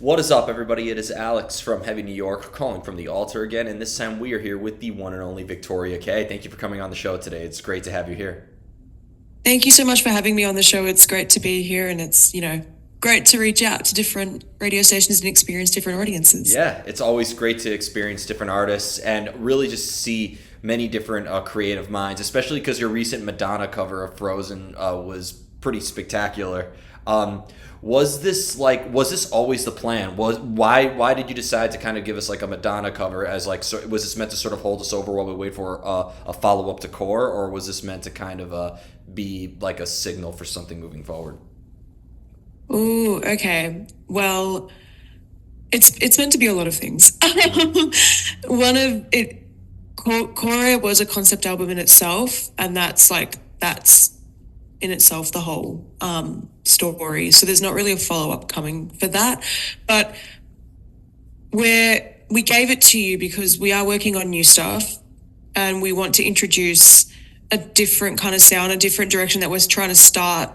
What is up, everybody? It is Alex from Heavy New York calling from the Alto again, and this time we are here with the one and only Victoria Kay. Thank you for coming on the show today. It's great to have you here. Thank you so much for having me on the show. It's great to be here and it's great to reach out to different radio stations and experience different audiences. Yeah, it's always great to experience different artists and really just see many different creative minds, especially because your recent Madonna cover of Frozen was pretty spectacular. Um, was this always the plan? Why did you decide to kind of give us like a Madonna cover as like, so was this meant to sort of hold us over while we wait for a follow up to Core, or was this meant to kind of be like a signal for something moving forward? Oh, okay. Well, it's meant to be a lot of things. Hmm. One of it, Core was a concept album in itself, and that's in itself the whole story. So there's not really a follow up coming for that, but we gave it to you because we are working on new stuff, and we want to introduce a different kind of sound, a different direction that we're trying to start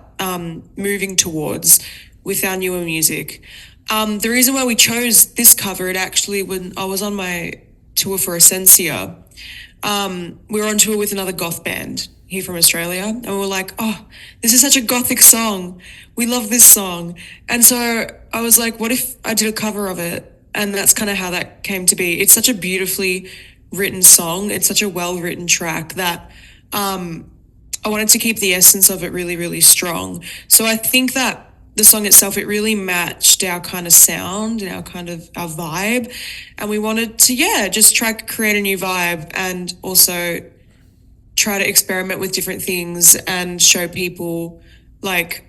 moving towards with our newer music. The reason why we chose this cover, it actually, when I was on my tour for Essentia, we were on tour with another goth band here from Australia, and we were like, oh, this is such a gothic song. We love this song. And so I was like, what if I did a cover of it? And that's kind of how that came to be. It's such a beautifully written song. It's such a well-written track that I wanted to keep the essence of it really, really strong. So I think that the song itself, it really matched our kind of sound and our kind of our vibe. And we wanted to, yeah, just try to create a new vibe and also try to experiment with different things and show people like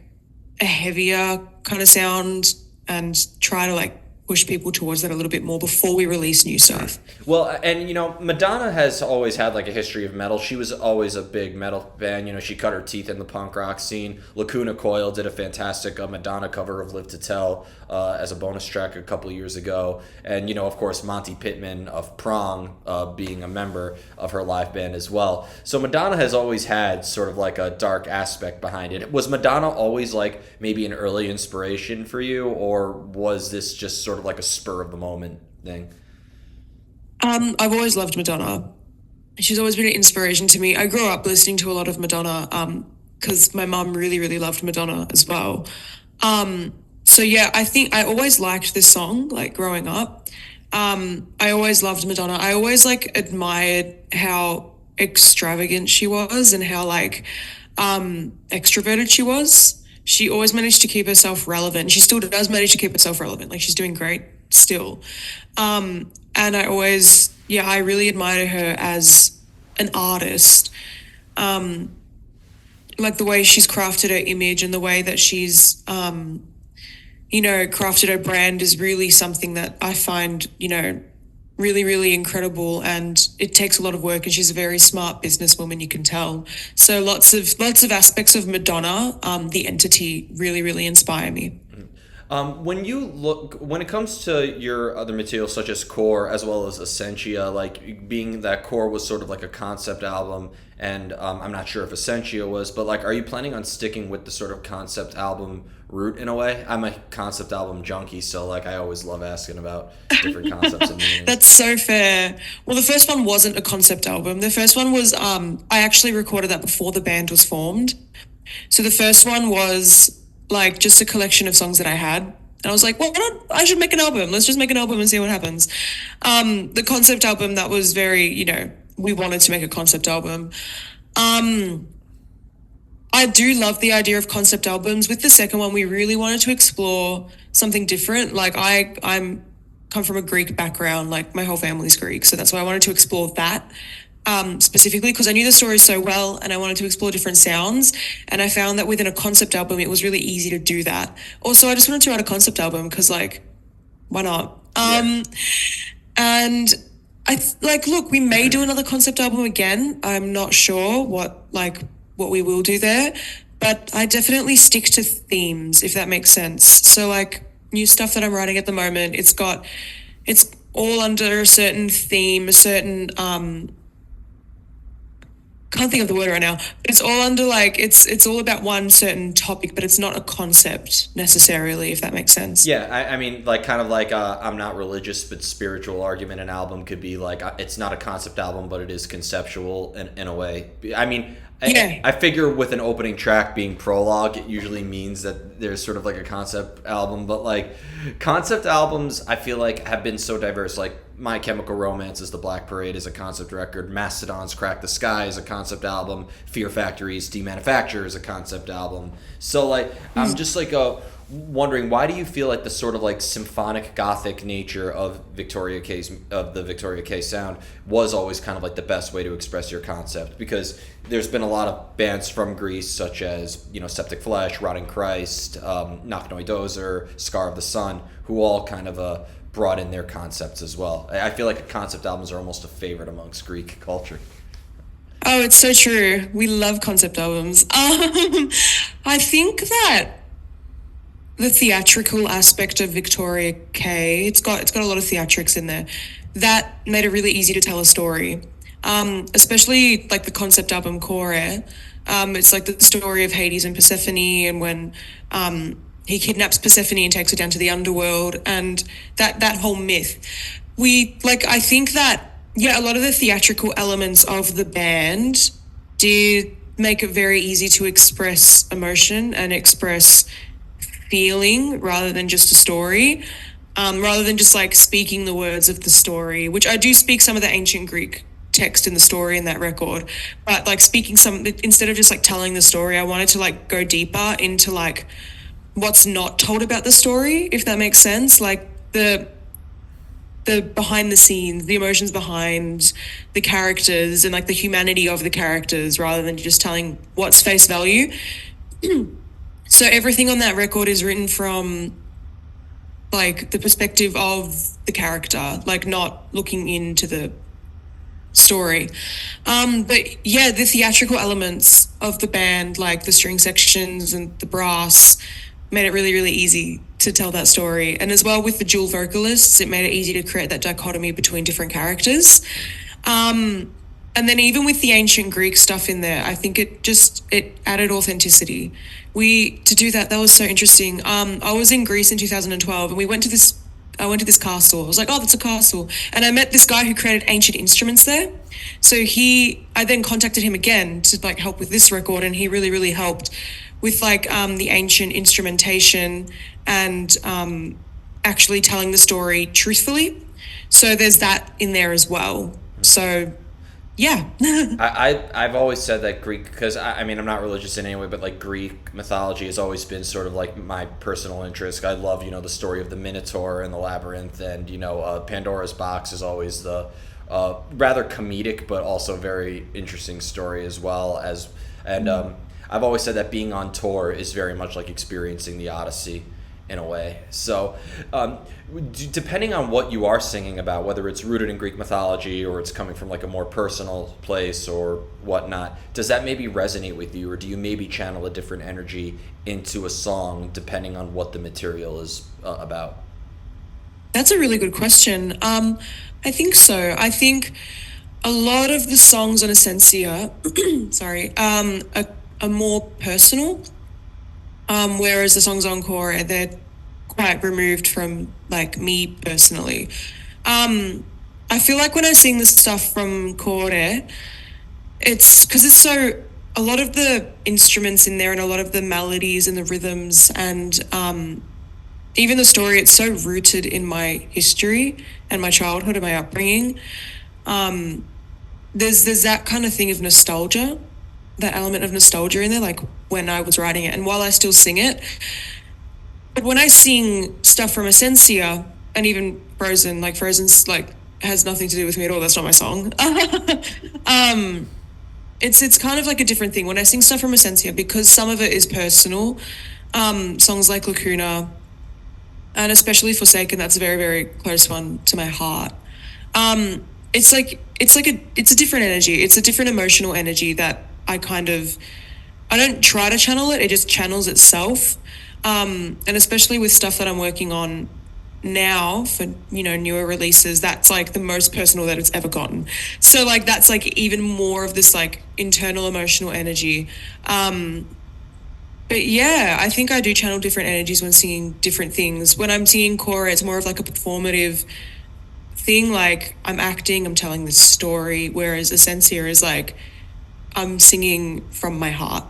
a heavier kind of sound and try to like push people towards that a little bit more before we release new stuff. Well, and Madonna has always had like a history of metal. She was always a big metal fan. She cut her teeth in the punk rock scene. Lacuna Coil did a fantastic Madonna cover of Live to Tell as a bonus track a couple of years ago. And, of course, Monty Pittman of Prong being a member of her live band as well. So Madonna has always had sort of like a dark aspect behind it. Was Madonna always like maybe an early inspiration for you, or was this just sort of like a spur of the moment thing? I've always loved Madonna. She's always been an inspiration to me. I grew up listening to a lot of Madonna because my mum really, really loved Madonna as well. So yeah, I think I always liked this song, like growing up. I always loved Madonna. I always like admired how extravagant she was and how like extroverted she was. She always managed to keep herself relevant. She still does manage to keep herself relevant. Like she's doing great still. And I always, yeah, I really admire her as an artist. Like the way she's crafted her image and the way that she's, crafted her brand is really something that I find, really, really incredible. And it takes a lot of work. And she's a very smart businesswoman, you can tell. So lots of aspects of Madonna, the entity, really, really inspire me. When it comes to your other materials such as Core as well as Essentia, like being that Core was sort of like a concept album, and I'm not sure if Essentia was, but like, are you planning on sticking with the sort of concept album route in a way? I'm a concept album junkie, so like I always love asking about different concepts and meanings. That's so fair. Well, the first one wasn't a concept album. The first one was I actually recorded that before the band was formed. So the first one was like just a collection of songs that I had. And I was like, well, why not? I should make an album. Let's just make an album and see what happens. The concept album, that was very, we wanted to make a concept album. Um, I do love the idea of concept albums. With the second one, we really wanted to explore something different. Like I'm come from a Greek background, like my whole family's Greek. So that's why I wanted to explore that specifically because I knew the story so well and I wanted to explore different sounds. And I found that within a concept album, it was really easy to do that. Also, I just wanted to write a concept album because like, why not? Yeah. And look, we may do another concept album again. I'm not sure what we will do there, but I definitely stick to themes, if that makes sense. So like new stuff that I'm writing at the moment, it's all under a certain theme, a certain can't think of the word right now. But it's all under like it's all about one certain topic, but it's not a concept necessarily, if that makes sense. Yeah, I mean, like kind of like I'm not religious, but spiritual argument. An album could be like it's not a concept album, but it is conceptual in a way. I mean, Yeah. I figure with an opening track being prologue, it usually means that there's sort of like a concept album. But like concept albums, I feel like have been so diverse. Like My Chemical Romance is The Black Parade is a concept record. Mastodon's Crack the Sky is a concept album. Fear Factory's Demanufacture is a concept album. So like I'm just like wondering, why do you feel like the sort of like symphonic gothic nature of the Victoria K sound was always kind of like the best way to express your concept? Because there's been a lot of bands from Greece such as Septic Flesh, Rotting Christ, Knock Dozer, Scar of the Sun, who all kind of brought in their concepts as well. I feel like concept albums are almost a favorite amongst Greek culture. Oh, it's so true. We love concept albums. I think that the theatrical aspect of Victoria K, it's got a lot of theatrics in there. That made it really easy to tell a story. Especially like the concept album Core. It's like the story of Hades and Persephone, and when he kidnaps Persephone and takes her down to the underworld, and that whole myth. I think that, yeah, a lot of the theatrical elements of the band did make it very easy to express emotion and express feeling rather than just a story, rather than just like speaking the words of the story, which I do speak some of the ancient Greek text in the story in that record, but like speaking some, instead of just like telling the story, I wanted to like go deeper into like what's not told about the story, if that makes sense. Like the behind the scenes, the emotions behind the characters, and like the humanity of the characters, rather than just telling what's face value. So everything on that record is written from like the perspective of the character, like not looking into the story. But yeah, the theatrical elements of the band, like the string sections and the brass, made it really, really easy to tell that story. And as well with the dual vocalists, it made it easy to create that dichotomy between different characters. And then even with the ancient Greek stuff in there, I think it added authenticity. To do that was so interesting. I was in Greece in 2012 and I went to this castle. I was like, oh, that's a castle. And I met this guy who created ancient instruments there. So I then contacted him again to like help with this record, and he really, really helped with like the ancient instrumentation and actually telling the story truthfully. So there's that in there as well. So yeah. I've always said that Greek, because I mean I'm not religious in any way, but like Greek mythology has always been sort of like my personal interest. I love the story of the Minotaur and the labyrinth, and Pandora's box is always the rather comedic but also very interesting story as well as and I've always said that being on tour is very much like experiencing the Odyssey in a way. So, depending on what you are singing about, whether it's rooted in Greek mythology or it's coming from like a more personal place or whatnot, does that maybe resonate with you, or do you maybe channel a different energy into a song depending on what the material is about? That's a really good question. I think so. I think a lot of the songs on Essentia, sorry, are more personal, whereas the songs on Core, they're quite removed from like me personally. I feel like when I sing the stuff from Core, it's because a lot of the instruments in there and a lot of the melodies and the rhythms and even the story, it's so rooted in my history and my childhood and my upbringing. There's that kind of thing of nostalgia, that element of nostalgia in there, like when I was writing it and while I still sing it. But when I sing stuff from Essentia and even Frozen, like Frozen's like has nothing to do with me at all. That's not my song. It's kind of like a different thing when I sing stuff from Essentia, because some of it is personal. Songs like Lacuna and especially Forsaken, that's a very, very close one to my heart. It's a different energy. It's a different emotional energy that I don't try to channel it. It just channels itself. And especially with stuff that I'm working on now for newer releases, that's like the most personal that it's ever gotten. So like that's like even more of this like internal emotional energy. But yeah, I think I do channel different energies when singing different things. When I'm singing kora, it's more of like a performative thing, like I'm acting, I'm telling this story, whereas essentia is like I'm singing from my heart.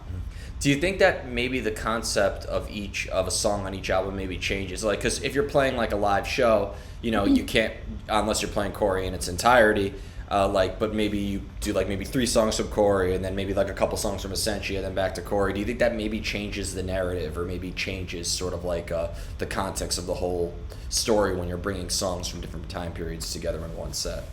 Do you think that maybe the concept of each of a song on each album maybe changes? Like, because if you're playing like a live show, you can't unless you're playing Corey in its entirety. But maybe you do like maybe three songs from Corey and then maybe like a couple songs from Essentia and then back to Corey. Do you think that maybe changes the narrative or maybe changes sort of like the context of the whole story when you're bringing songs from different time periods together in one set?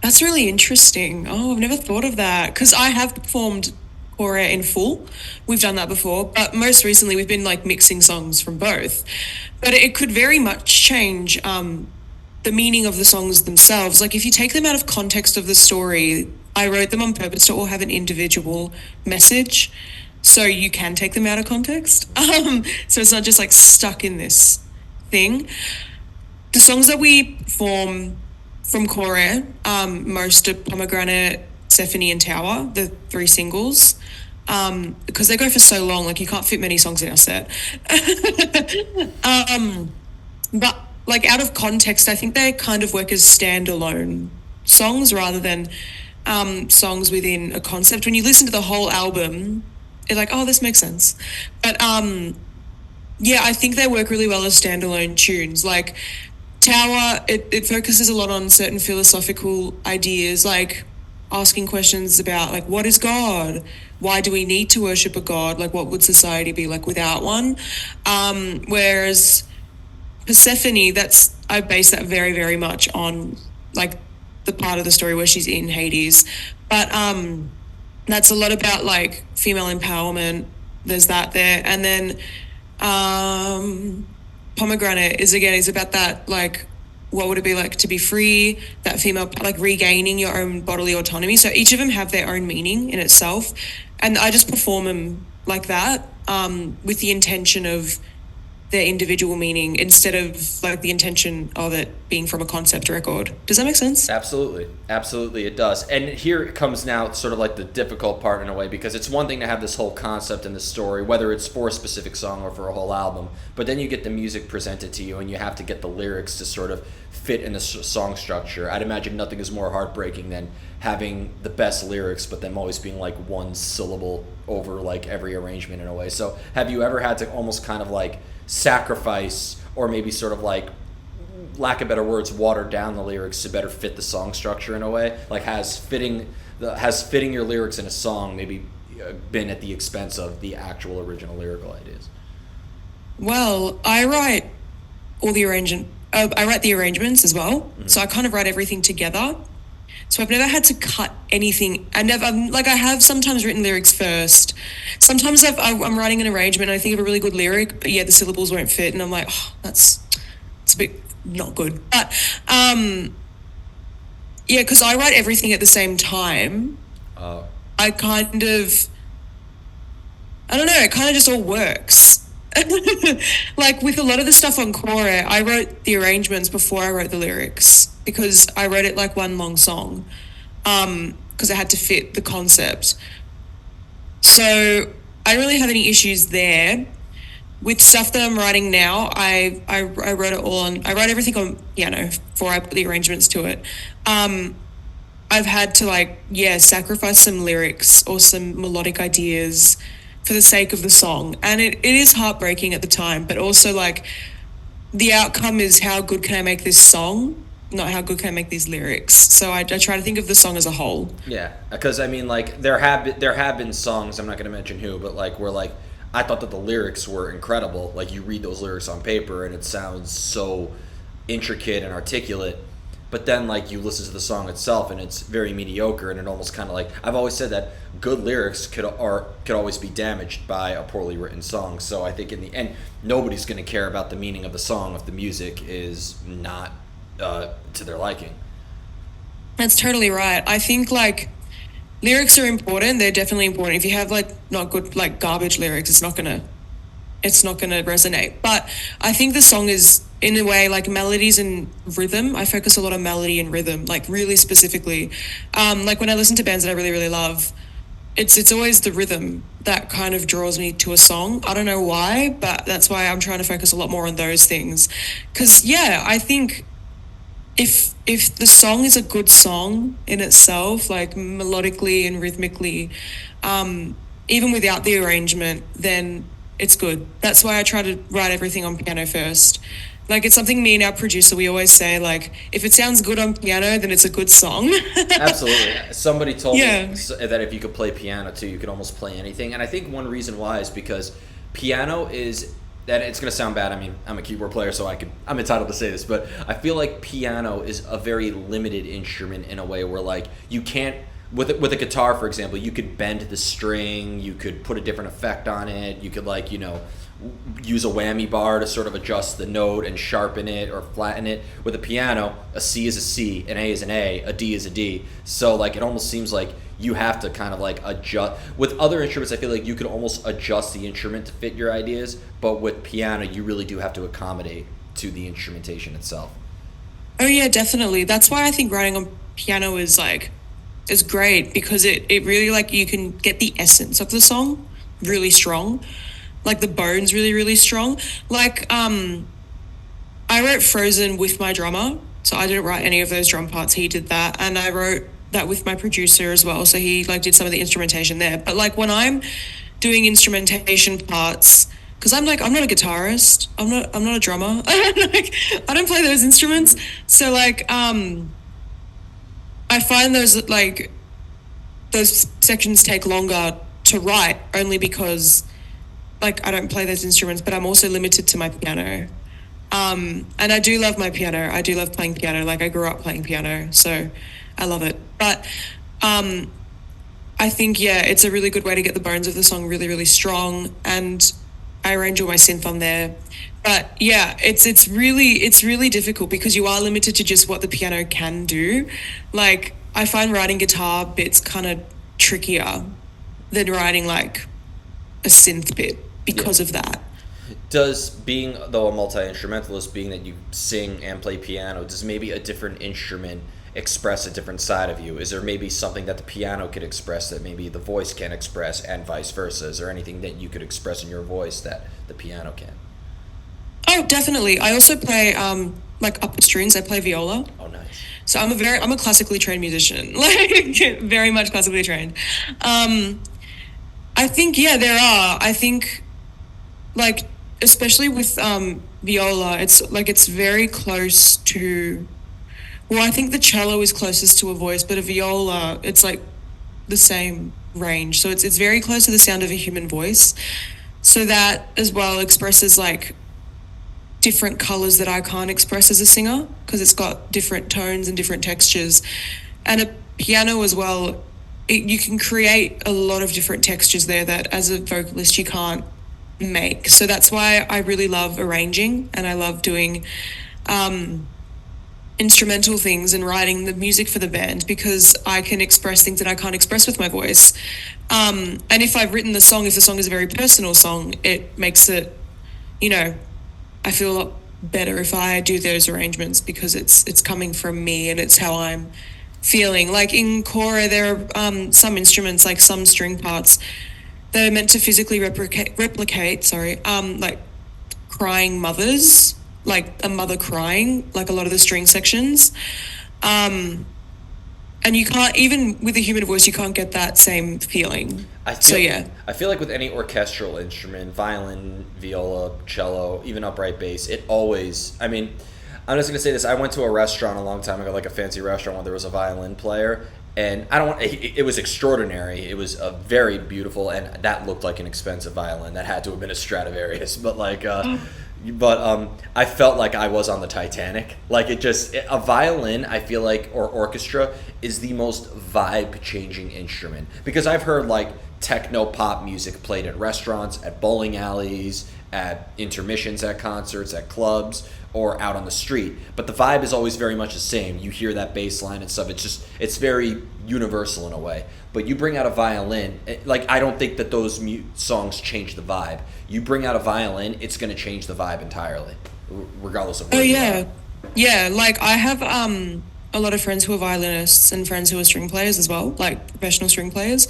That's really interesting. Oh, I've never thought of that because I have performed kora in full. We've done that before, but most recently we've been like mixing songs from both. But it could very much change the meaning of the songs themselves. Like if you take them out of context of the story, I wrote them on purpose to all have an individual message. So you can take them out of context. So it's not just like stuck in this thing. The songs that we form from Kore, most of Pomegranate, Stephanie, and Tower, the three singles, because they go for so long, like you can't fit many songs in our set. But like out of context, I think they kind of work as standalone songs rather than songs within a concept. When you listen to the whole album, you're like, oh, this makes sense. But yeah, I think they work really well as standalone tunes. Like Tower, it focuses a lot on certain philosophical ideas, like asking questions about like what is God? Why do we need to worship a God? Like what would society be like without one? Whereas Persephone, I base that very, very much on like the part of the story where she's in Hades. But that's a lot about like female empowerment. There's that there. And then Pomegranate is about that, like what would it be like to be free, that female, like regaining your own bodily autonomy. So each of them have their own meaning in itself. And I just perform them like that, with the intention of their individual meaning instead of like the intention of it being from a concept record. Does that make sense? Absolutely. Absolutely, it does. And here it comes now, sort of like the difficult part in a way, because it's one thing to have this whole concept and this story, whether it's for a specific song or for a whole album, but then you get the music presented to you and you have to get the lyrics to sort of fit in the song structure. I'd imagine nothing is more heartbreaking than having the best lyrics, but them always being like one syllable over like every arrangement in a way. So have you ever had to almost kind of like sacrifice or maybe sort of like, lack of better words, water down the lyrics to better fit the song structure in a way? Like has fitting your lyrics in a song maybe been at the expense of the actual original lyrical ideas? Well, I write all the arrangement. I write the arrangements as well, so I kind of write everything together. So I've never had to cut anything. I have sometimes written lyrics first. Sometimes I'm writing an arrangement and I think of a really good lyric, but yeah, the syllables won't fit, and I'm like, oh, it's a bit not good. But yeah, because I write everything at the same time. I kind of, I don't know, it kind of just all works. Like with a lot of the stuff on Kore, I wrote the arrangements before I wrote the lyrics because I wrote it like one long song, because I had to fit the concept. So I don't really have any issues there. With stuff that I'm writing now, I wrote it all on. I write everything on piano before I put the arrangements to it. I've had to sacrifice some lyrics or some melodic ideas for the sake of the song, and it is heartbreaking at the time. But also like the outcome is how good can I make this song, not how good can I make these lyrics. So I try to think of the song as a whole. Yeah, because I mean, like there have been songs, I'm not going to mention who, but like where like I thought that the lyrics were incredible. Like you read those lyrics on paper and it sounds so intricate and articulate, but then like you listen to the song itself and it's very mediocre, and it almost kind of like, I've always said that good lyrics could always be damaged by a poorly written song. So I think in the end nobody's going to care about the meaning of the song if the music is not to their liking. That's totally right. I think like lyrics are important. They're definitely important. If you have like not good, like garbage lyrics, it's not gonna it's not going to resonate. But I think the song is, in a way, like melodies and rhythm. I focus a lot on melody and rhythm, like really specifically. Like when I listen to bands that I really, really love, it's always the rhythm that kind of draws me to a song. I don't know why, but that's why I'm trying to focus a lot more on those things. Because yeah, I think if the song is a good song in itself, like melodically and rhythmically, even without the arrangement, then it's good. That's why I try to write everything on piano first. Like it's something me and our producer, we always say, like, if it sounds good on piano, then it's a good song. Absolutely. Somebody told Yeah. me that if you could play piano too, you could almost play anything. And I think one reason why is because piano is that it's going to sound bad. I mean, I'm a keyboard player, so I'm entitled to say this, but I feel like piano is a very limited instrument in a way where like you can't with a guitar, for example, you could bend the string, you could put a different effect on it, you could like, use a whammy bar to sort of adjust the note and sharpen it or flatten it. With a piano, a C is a C, an A is an A D is a D. So like it almost seems like you have to kind of like adjust. With other instruments, I feel like you could almost adjust the instrument to fit your ideas, but with piano, you really do have to accommodate to the instrumentation itself. Oh yeah, definitely. That's why I think writing on piano is great, because it really, like, you can get the essence of the song really strong, like the bones really, really strong. Like I wrote Frozen with my drummer, so I didn't write any of those drum parts. He did that, and I wrote that with my producer as well. So he like did some of the instrumentation there. But like when I'm doing instrumentation parts, because I'm not a guitarist. I'm not a drummer. Like, I don't play those instruments. So like I find those sections take longer to write, only because like I don't play those instruments, but I'm also limited to my piano. And I do love my piano. I do love playing piano. Like I grew up playing piano, so I love it. But I think, yeah, it's a really good way to get the bones of the song really, really strong. And I arrange all my synth on there. But yeah, it's really difficult because you are limited to just what the piano can do. Like I find writing guitar bits kind of trickier than writing like a synth bit because of that. Does being, though, a multi-instrumentalist, being that you sing and play piano, does maybe a different instrument express a different side of you? Is there maybe something that the piano could express that maybe the voice can't express, and vice versa? Is there anything that you could express in your voice that the piano can? Oh, definitely. I also play like upper strings. I play viola. Oh, nice. So I'm a classically trained musician, like very much classically trained. I think, yeah, there are. I think, like, especially with viola, it's very close to. Well, I think the cello is closest to a voice, but a viola, it's like the same range. So it's very close to the sound of a human voice. So that as well expresses like different colors that I can't express as a singer, because it's got different tones and different textures. And a piano as well, you can create a lot of different textures there that as a vocalist you can't make. So that's why I really love arranging, and I love doing instrumental things and writing the music for the band, because I can express things that I can't express with my voice. And if I've written the song, if the song is a very personal song, it makes it, I feel a lot better if I do those arrangements, because it's coming from me and it's how I'm feeling. Like in Cora, there are some instruments, like some string parts, that are meant to physically replicate, like crying mothers, like a mother crying, like a lot of the string sections. And you can't, even with a human voice, you can't get that same feeling. I feel like with any orchestral instrument, violin, viola, cello, even upright bass, it always, I mean, I'm just going to say this. I went to a restaurant a long time ago, like a fancy restaurant where there was a violin player, and it was extraordinary. It was a very beautiful, and that looked like an expensive violin. That had to have been a Stradivarius, but I felt like I was on the Titanic. Like a violin, I feel like, or orchestra is the most vibe changing instrument, because I've heard like techno pop music played at restaurants, at bowling alleys, at intermissions at concerts, at clubs, or out on the street. But the vibe is always very much the same. You hear that bass line and stuff. It's very universal in a way. But you bring out a violin, like I don't think that those songs change the vibe. You bring out a violin, it's going to change the vibe entirely, regardless of Oh where you yeah, are. yeah. Like I have a lot of friends who are violinists and friends who are string players as well, like professional string players,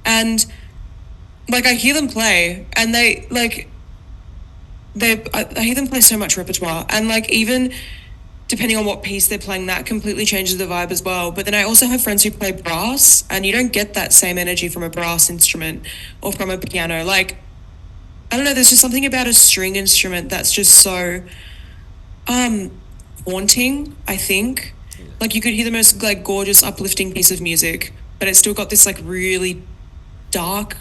and like I hear them play, and I hear them play so much repertoire, and like even depending on what piece they're playing, that completely changes the vibe as well. But then I also have friends who play brass, and you don't get that same energy from a brass instrument or from a piano. Like I don't know, there's just something about a string instrument that's just so haunting, I think. Like you could hear the most like gorgeous uplifting piece of music, but it's still got this like really dark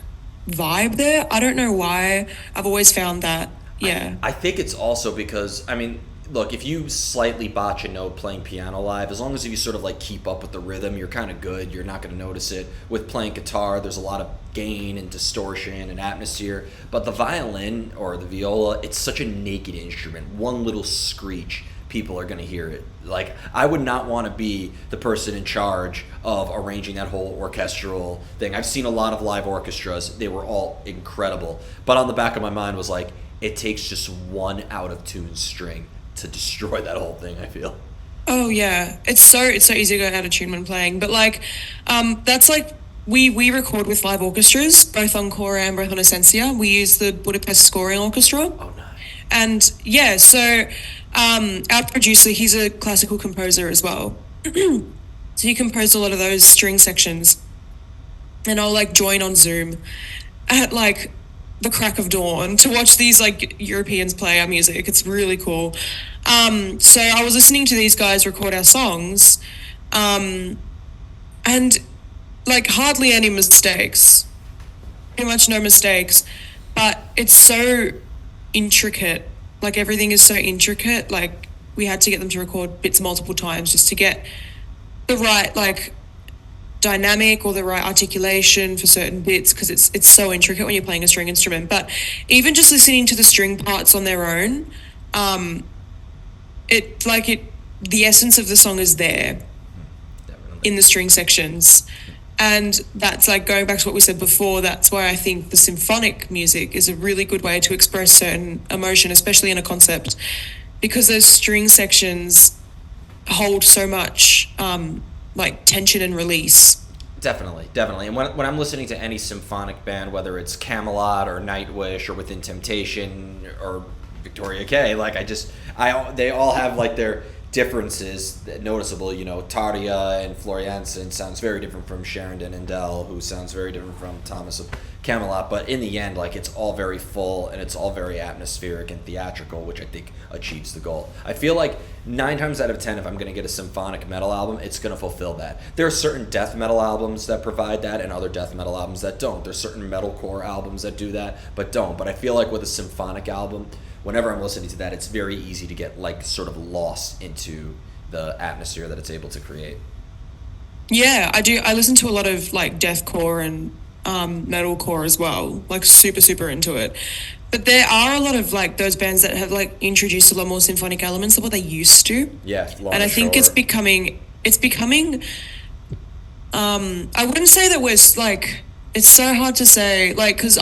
vibe there. I don't know why. I've always found that. Yeah. I think it's also because, I mean, look, if you slightly botch a note playing piano live, as long as you sort of like keep up with the rhythm, you're kind of good. You're not going to notice it. With playing guitar, there's a lot of gain and distortion and atmosphere. But the violin or the viola, it's such a naked instrument. One little screech, people are going to hear it. Like, I would not want to be the person in charge of arranging that whole orchestral thing. I've seen a lot of live orchestras. They were all incredible. But on the back of my mind was like, it takes just one out of tune string to destroy that whole thing, I feel. Oh yeah. It's so easy to go out of tune when playing. But like that's like we record with live orchestras, both on Cora and both on Essentia. We use the Budapest Scoring Orchestra. Oh, nice. And yeah, so our producer, he's a classical composer as well. So he composed a lot of those string sections. And I'll like join on Zoom at like the crack of dawn to watch these like Europeans play our music. It's really cool. So I was listening to these guys record our songs, and like hardly any mistakes, pretty much no mistakes, but it's so intricate. Like everything is so intricate. Like we had to get them to record bits multiple times just to get the right like dynamic or the right articulation for certain bits, because it's so intricate when you're playing a string instrument. But even just listening to the string parts on their own, the essence of the song is there Definitely. in the string sections. And that's like going back to what we said before, that's why I think the symphonic music is a really good way to express certain emotion, especially in a concept, because those string sections hold so much like tension and release. Definitely, definitely. And when I'm listening to any symphonic band, whether it's Camelot or Nightwish or Within Temptation or Victoria Kay, like they all have like their differences noticeable. You know, Tardia and Floriansen sounds very different from Sherrington and Dell, who sounds very different from Thomas of Camelot. But in the end, like it's all very full and it's all very atmospheric and theatrical, which I think achieves the goal. I feel like 9 times out of 10, if I'm going to get a symphonic metal album, it's going to fulfill that. There are certain death metal albums that provide that and other death metal albums that don't. There's certain metalcore albums that do that but don't. But I feel like with a symphonic album, whenever I'm listening to that, it's very easy to get like sort of lost into the atmosphere that it's able to create. Yeah, I do. I listen to a lot of like deathcore and metalcore as well, like super, super into it. But there are a lot of like those bands that have like introduced a lot more symphonic elements than what they used to. Yeah, And I think it's becoming I wouldn't say that we're like, it's so hard to say, like, because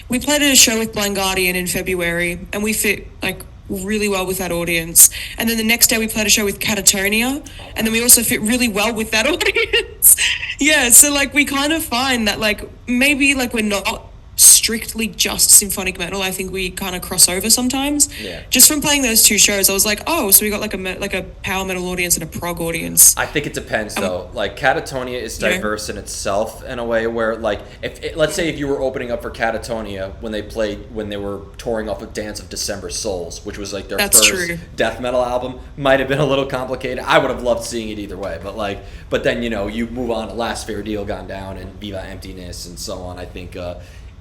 we played at a show with Blind Guardian in February and we fit like really well with that audience. And then the next day we played a show with Catatonia and then we also fit really well with that audience. Yeah, so like we kind of find that like maybe like we're not strictly just symphonic metal. I think we kind of cross over sometimes. Yeah. Just from playing those two shows, I was like, oh, so we got like a power metal audience and a prog audience. I think it depends though. Like Catatonia is diverse in itself in a way where like let's say if you were opening up for Catatonia when they were touring off of Dance of December Souls, which was like their That's first true. death metal album, might have been a little complicated. I would have loved seeing it either way, but then you move on to Last Fair Deal Gone Down and Viva Emptiness and so on. I think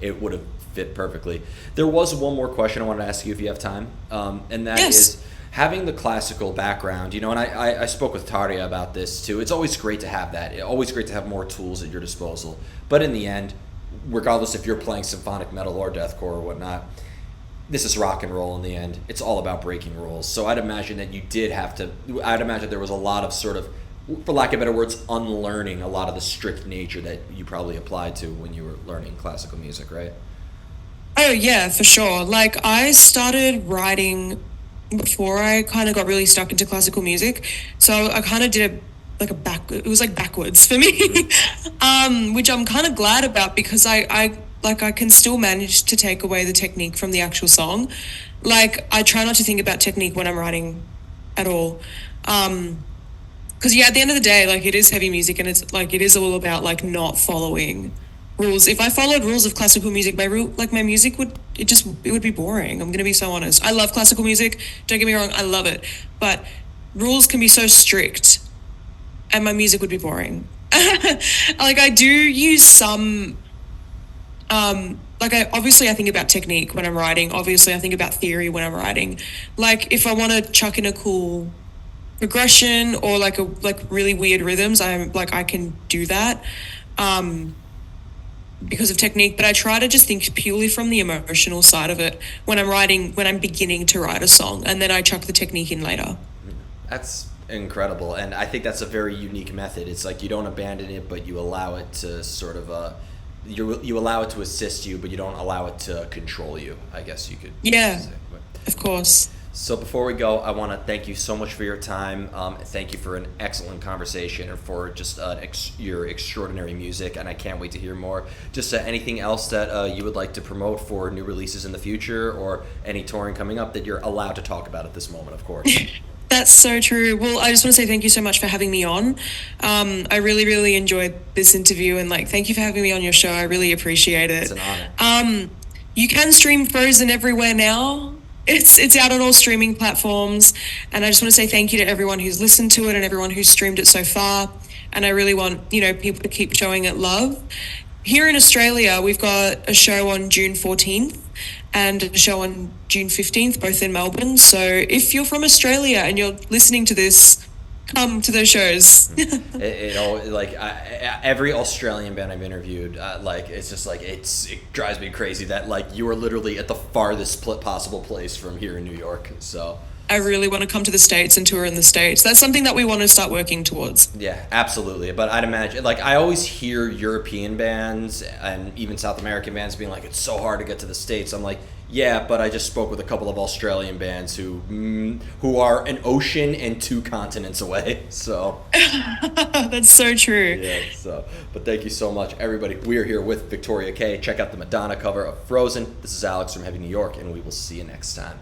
it would have fit perfectly. There was one more question I wanted to ask you if you have time, and that Yes. is having the classical background. And I spoke with Tardia about this too. It's always great to have that. It's always great to have more tools at your disposal. But in the end, regardless if you're playing symphonic metal or deathcore or whatnot, this is rock and roll in the end. It's all about breaking rules. So I'd imagine that you did have to. I'd imagine there was a lot of sort of, for lack of better words, unlearning a lot of the strict nature that you probably applied to when you were learning classical music, right? Oh yeah, for sure. Like I started writing before I kind of got really stuck into classical music. So I kind of did a like a back it was like backwards for me. Which I'm kind of glad about because I can still manage to take away the technique from the actual song. Like I try not to think about technique when I'm writing at all. Because yeah, at the end of the day, like it is heavy music and it's like it is all about like not following rules. If I followed rules of classical music, my music would it would be boring. I'm gonna be so honest. I love classical music. Don't get me wrong, I love it, but rules can be so strict, and my music would be boring. Like I do use some. Like I think about technique when I'm writing. Obviously, I think about theory when I'm writing. Like if I want to chuck in a cool progression or like really weird rhythms, I can do that. Because of technique, but I try to just think purely from the emotional side of it when I'm writing, when I'm beginning to write a song, and then I chuck the technique in later. That's incredible, and I think that's a very unique method. It's like you don't abandon it, but you allow it to sort of you allow it to assist you, but you don't allow it to control you. I guess you could Yeah, say. of course. So before we go, I want to thank you so much for your time. Thank you for an excellent conversation and for just your extraordinary music, and I can't wait to hear more. Just anything else that you would like to promote for new releases in the future, or any touring coming up that you're allowed to talk about at this moment, of course. That's so true. Well, I just want to say thank you so much for having me on. I really, really enjoyed this interview, and like, thank you for having me on your show. I really appreciate it. It's an honor. You can stream Frozen everywhere now. It's out on all streaming platforms, and I just want to say thank you to everyone who's listened to it and everyone who's streamed it so far. And I really want people to keep showing it love. Here in Australia, we've got a show on June 14th and a show on June 15th, both in Melbourne. So if you're from Australia and you're listening to this, come to those shows. It all like every Australian band I've interviewed, like it's just like it drives me crazy that like you are literally at the farthest possible place from here in New York. So I really want to come to the States and tour in the States. That's something that we want to start working towards. yeah, absolutely. But I'd imagine like I always hear European bands and even South American bands being like it's so hard to get to the States. I'm like, yeah, but I just spoke with a couple of Australian bands who are an ocean and two continents away. So That's so true. yeah, but thank you so much, everybody. We are here with Victoria Kay. Check out the Madonna cover of Frozen. This is Alex from Heavy New York, and we will see you next time.